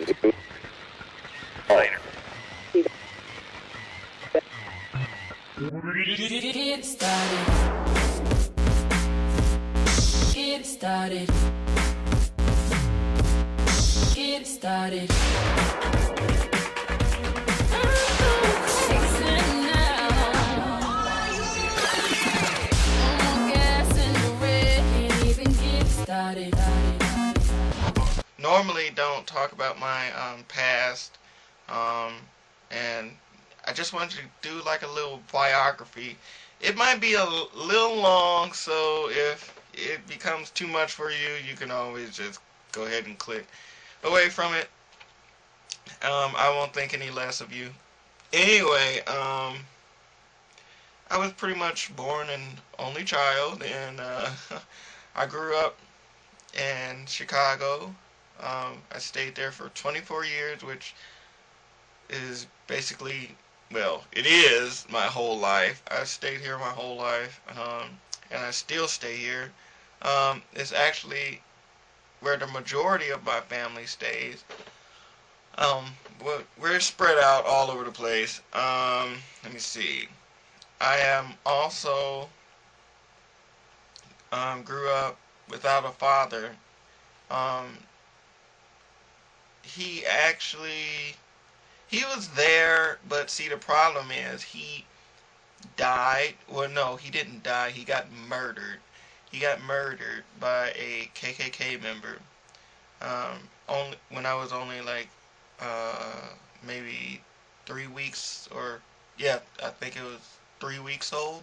Later. Get started. Get started. Get started. Normally don't talk about my past, and I just wanted to do like a little biography. It might be a little long, so if it becomes too much for you, you can always just go ahead and click away from it. I won't think any less of you. Anyway, I was pretty much born an only child, and I grew up in Chicago. I stayed there for 24 years, which is basically, well, it is my whole life. I stayed here my whole life, and I still stay here. It's actually where the majority of my family stays. We're spread out all over the place. Let me see. I am also grew up without a father. He was there, but see, the problem is he died. Well, no, he didn't die. He got murdered. He got murdered by a KKK member. Only when I was only like maybe 3 weeks, or yeah, I think it was 3 weeks old.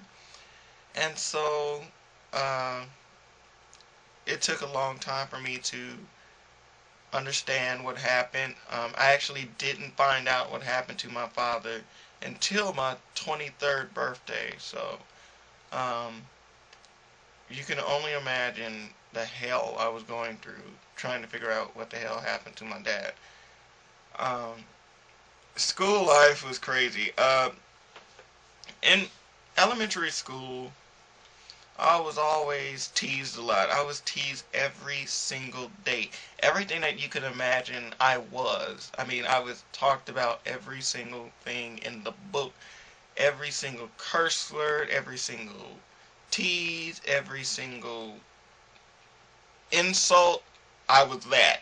And so it took a long time for me to understand what happened. I actually didn't find out what happened to my father until my 23rd birthday. So you can only imagine the hell I was going through trying to figure out what the hell happened to my dad. School life was crazy. In elementary school, I was always teased a lot. I was teased every single day. Everything that you could imagine, I was. I mean, I was talked about every single thing in the book. Every single curse word, every single tease, every single insult, I was that.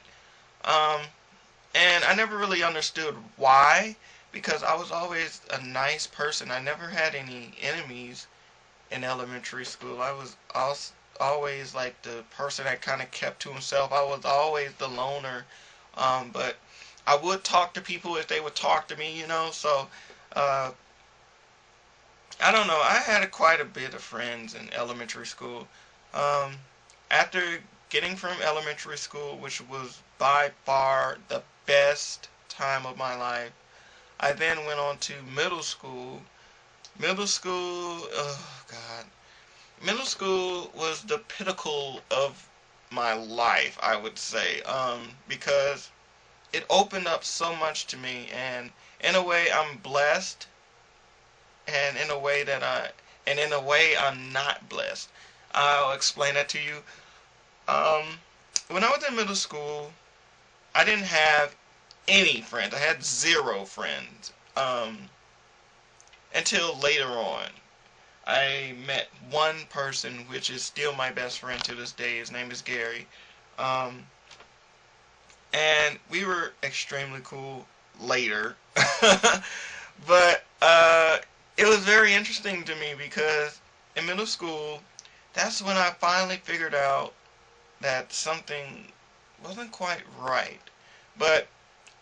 And I never really understood why, because I was always a nice person. I never had any enemies in elementary school. I was always like the person that kind of kept to himself. I was always the loner, but I would talk to people if they would talk to me, you know. So I don't know. I had quite a bit of friends in elementary school. After getting from elementary school, which was by far the best time of my life, I then went on to middle school. Middle school, oh God. Middle school was the pinnacle of my life, I would say, because it opened up so much to me, and in a way I'm blessed, and in a way I'm not blessed. I'll explain that to you. When I was in middle school, I didn't have any friends. I had 0 friends. Until later on, I met one person, which is still my best friend to this day. His name is Gary. And we were extremely cool later. But it was very interesting to me because in middle school, that's when I finally figured out that something wasn't quite right. But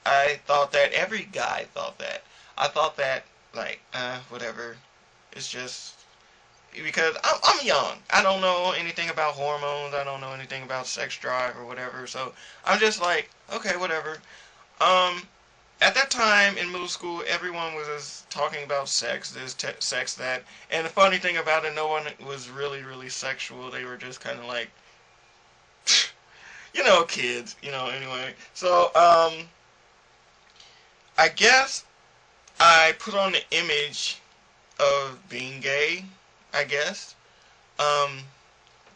I thought that every guy thought that. I thought that, like, whatever. It's just because I'm young. I don't know anything about hormones. I don't know anything about sex drive or whatever. So I'm just like, okay, whatever. At that time in middle school, everyone was just talking about sex, this, sex, that. And the funny thing about it, no one was really, really sexual. They were just kind of like, you know, kids, you know, anyway. So, I guess I put on the image of being gay, I guess. I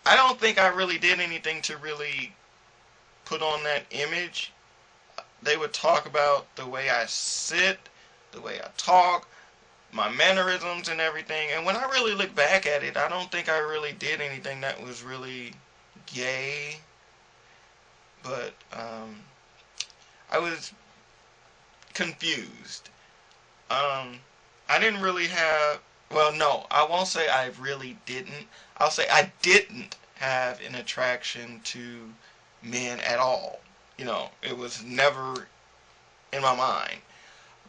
don't think I really did anything to really put on that image, they would talk about the way I sit, the way I talk, my mannerisms and everything. And when I really look back at it, I don't think I really did anything that was really gay. But I was confused. I didn't really have, well, no, I won't say I really didn't. I'll say I didn't have an attraction to men at all. You know, it was never in my mind.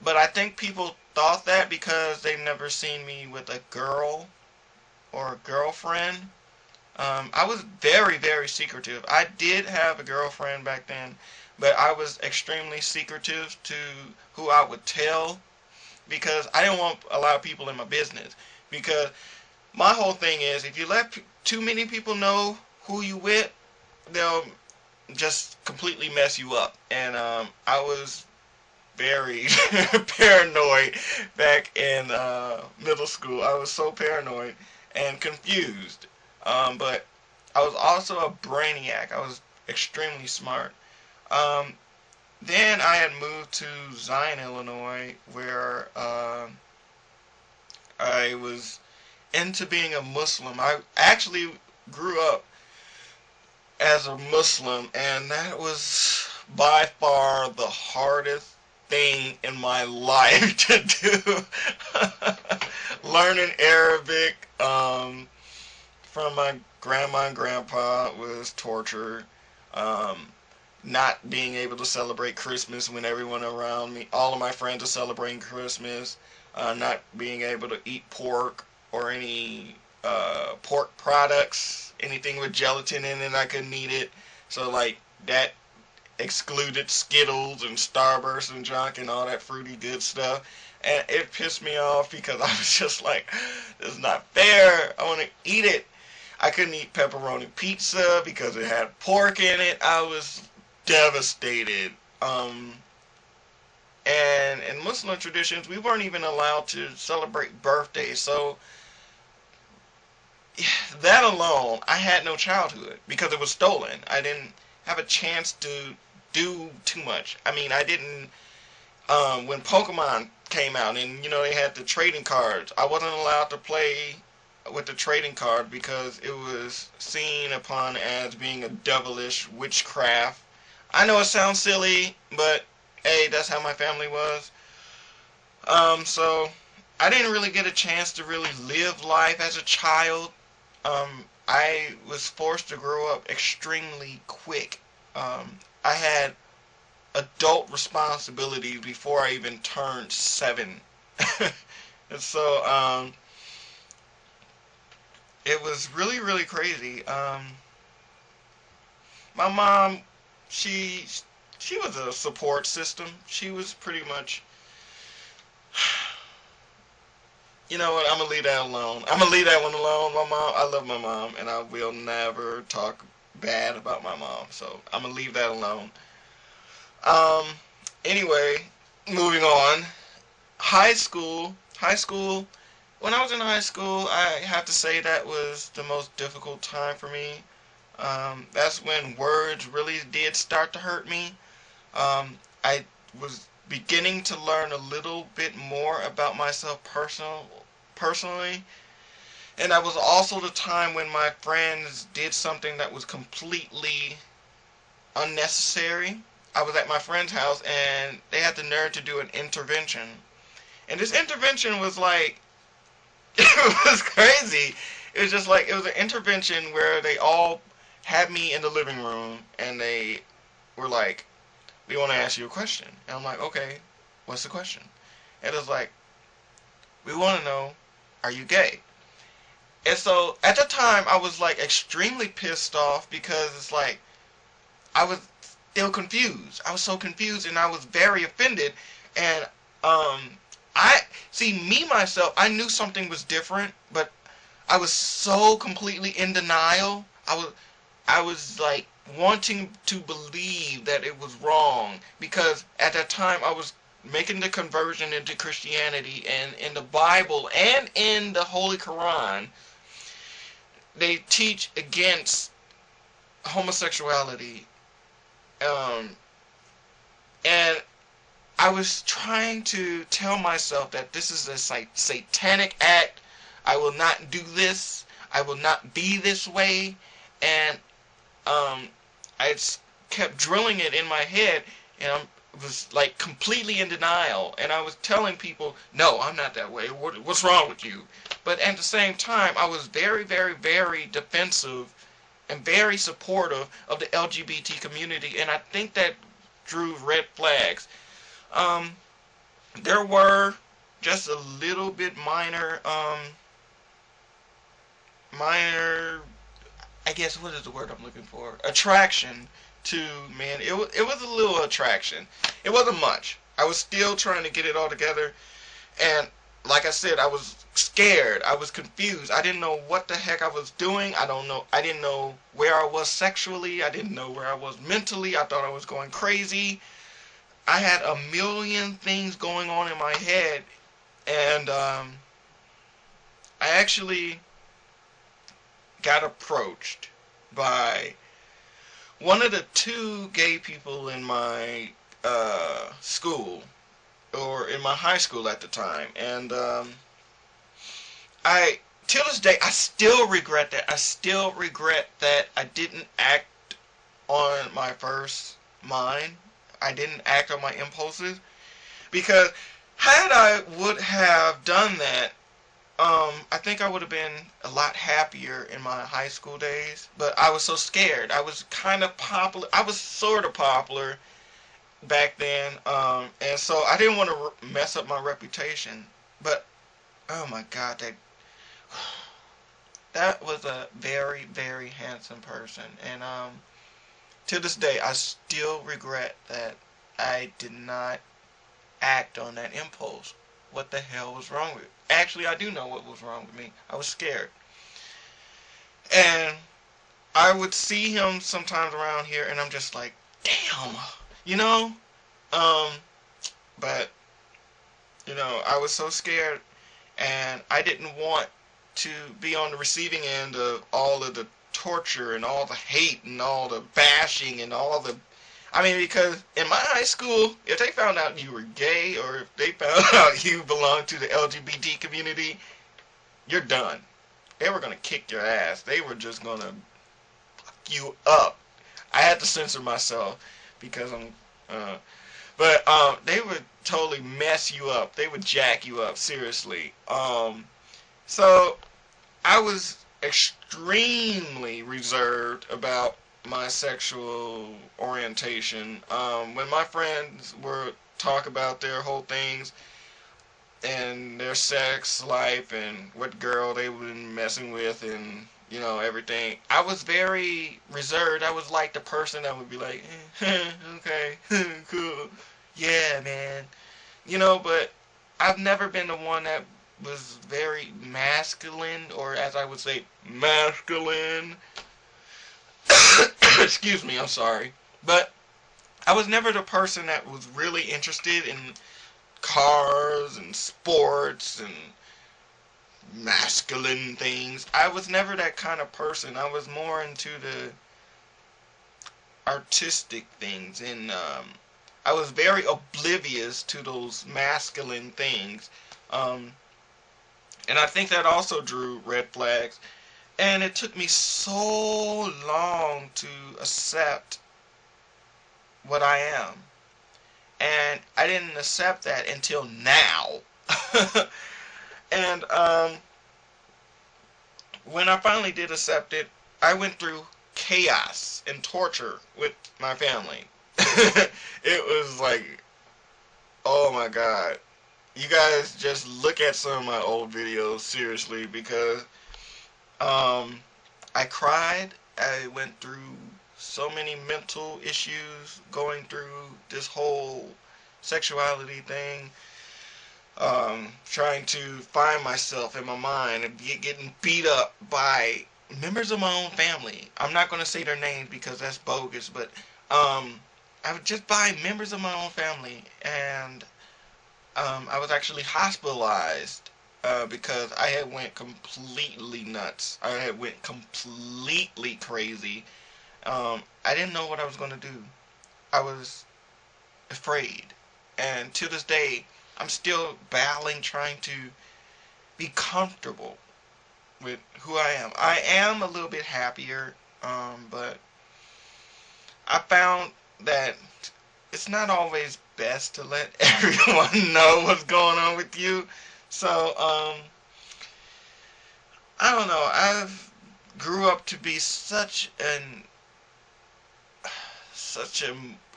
But I think people thought that because they've never seen me with a girl or a girlfriend. I was very, very secretive. I did have a girlfriend back then, but I was extremely secretive to who I would tell because I didn't want a lot of people in my business. Because my whole thing is, if you let too many people know who you with, they'll just completely mess you up. And I was very paranoid back in middle school. I was so paranoid and confused. But I was also a brainiac. I was extremely smart. Then I had moved to Zion, Illinois, where I was into being a Muslim. I actually grew up as a Muslim, and that was by far the hardest thing in my life to do. Learning Arabic from my grandma and grandpa was torture. Not being able to celebrate Christmas when everyone around me, all of my friends are celebrating Christmas. Not being able to eat pork or any pork products, anything with gelatin in it, I couldn't eat it. So like that excluded Skittles and Starburst and junk and all that fruity good stuff. And it pissed me off because I was just like, this is not fair. I want to eat it. I couldn't eat pepperoni pizza because it had pork in it. I was devastated. And in Muslim traditions, we weren't even allowed to celebrate birthdays. So that alone, I had no childhood because it was stolen. I didn't have a chance to do too much. I mean, I didn't, when Pokemon came out and, you know, they had the trading cards, I wasn't allowed to play with the trading card because it was seen upon as being a devilish witchcraft. I know it sounds silly, but hey, that's how my family was. So I didn't really get a chance to really live life as a child. I was forced to grow up extremely quick. I had adult responsibilities before I even turned 7. And so, it was really, really crazy. My mom, she was a support system. She was pretty much, you know what, I'm going to leave that alone. I'm going to leave that one alone. My mom, I love my mom, and I will never talk bad about my mom. So I'm going to leave that alone. Anyway, moving on. High school. When I was in high school, I have to say that was the most difficult time for me. That's when words really did start to hurt me. I was beginning to learn a little bit more about myself personally. And that was also the time when my friends did something that was completely unnecessary. I was at my friend's house and they had the nerve to do an intervention. And this intervention was like, it was crazy. It was just like, it was an intervention where they all had me in the living room and they were like, we want to ask you a question. And I'm like, okay, what's the question? And it was like, we want to know, are you gay? And so at the time I was like extremely pissed off because it's like, I was still confused. I was so confused and I was very offended. And myself, I knew something was different, but I was so completely in denial. I was like wanting to believe that it was wrong because at that time I was making the conversion into Christianity, and in the Bible and in the Holy Quran they teach against homosexuality. And I was trying to tell myself that this is a satanic act. I will not do this. I will not be this way. And I kept drilling it in my head, and I was like completely in denial. And I was telling people, no, I'm not that way. What's wrong with you? But at the same time, I was very, very, very defensive and very supportive of the LGBT community, and I think that drew red flags. There were just a little bit minor, I guess, what is the word I'm looking for? Attraction to men. It was a little attraction. It wasn't much. I was still trying to get it all together, and like I said, I was scared. I was confused. I didn't know what the heck I was doing. I didn't know where I was sexually. I didn't know where I was mentally. I thought I was going crazy. I had a million things going on in my head, and I actually got approached by one of the two gay people in my school, or in my high school at the time, and till this day, I still regret that. I still regret that I didn't act on my first mind. I didn't act on my impulses, because had I would have done that, I think I would have been a lot happier in my high school days. But I was so scared. I was kind of popular. I was sort of popular back then, and so I didn't want to mess up my reputation. But oh my God, that was a very, very handsome person, and to this day I still regret that I did not act on that impulse. What the hell was wrong with me? Actually, I do know what was wrong with me. I was scared, and I would see him sometimes around here, and I'm just like, damn, you know. But you know, I was so scared, and I didn't want to be on the receiving end of all of the torture and all the hate and all the bashing and all the, I mean, because in my high school, if they found out you were gay, or if they found out you belonged to the LGBT community, you're done. They were going to kick your ass. They were just going to fuck you up. I had to censor myself because but they would totally mess you up. They would jack you up, seriously. So I was extremely reserved about my sexual orientation. When my friends would talk about their whole things and their sex life and what girl they were messing with and, you know, everything, I was very reserved. I was like the person that would be like, okay, cool, yeah, man, you know. But I've never been the one that was very masculine, or as I would say, masculine. Excuse me, I'm sorry. But I was never the person that was really interested in cars and sports and masculine things. I was never that kind of person. I was more into the artistic things, and I was very oblivious to those masculine things. And I think that also drew red flags. And it took me so long to accept what I am. And I didn't accept that until now. And when I finally did accept it, I went through chaos and torture with my family. It was like, oh my God. You guys just look at some of my old videos, seriously, because I cried. I went through so many mental issues going through this whole sexuality thing, trying to find myself in my mind and getting beat up by members of my own family. I'm not going to say their names because that's bogus, but I would just by members of my own family, and I was actually hospitalized because I had went completely nuts. I had went completely crazy. I didn't know what I was going to do. I was afraid. And to this day, I'm still battling, trying to be comfortable with who I am. I am a little bit happier, but I found that it's not always best to let everyone know what's going on with you. So, I don't know. I've grew up to be such a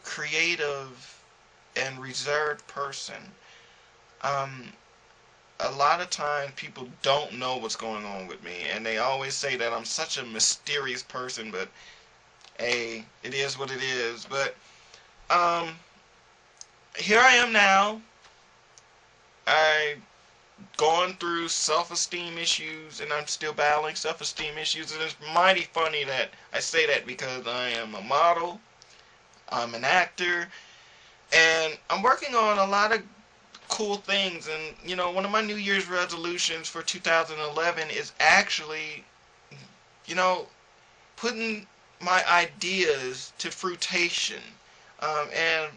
creative and reserved person. Um, a lot of times people don't know what's going on with me, and they always say that I'm such a mysterious person, but hey, it is what it is. But um, here I am now. I've gone through self-esteem issues, and I'm still battling self-esteem issues, and it's mighty funny that I say that because I am a model, I'm an actor, and I'm working on a lot of cool things. And one of my New Year's resolutions for 2011 is actually, you know, putting my ideas to fruition, and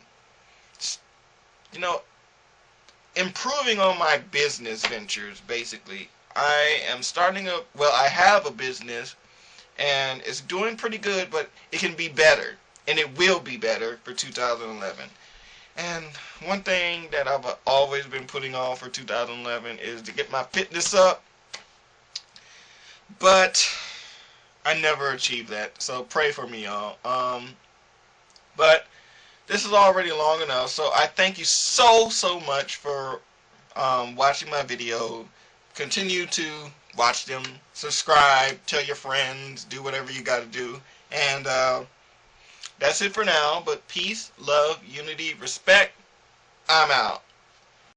you know, improving on my business ventures. Basically, I am starting a I have a business, and it's doing pretty good, but it can be better, and it will be better for 2011. And one thing that I've always been putting off for 2011 is to get my fitness up, but I never achieved that. So pray for me, y'all. But this is already long enough, so I thank you so much for watching my video. Continue to watch them, subscribe, tell your friends, do whatever you got to do, and that's it for now. But peace, love, unity, respect. I'm out.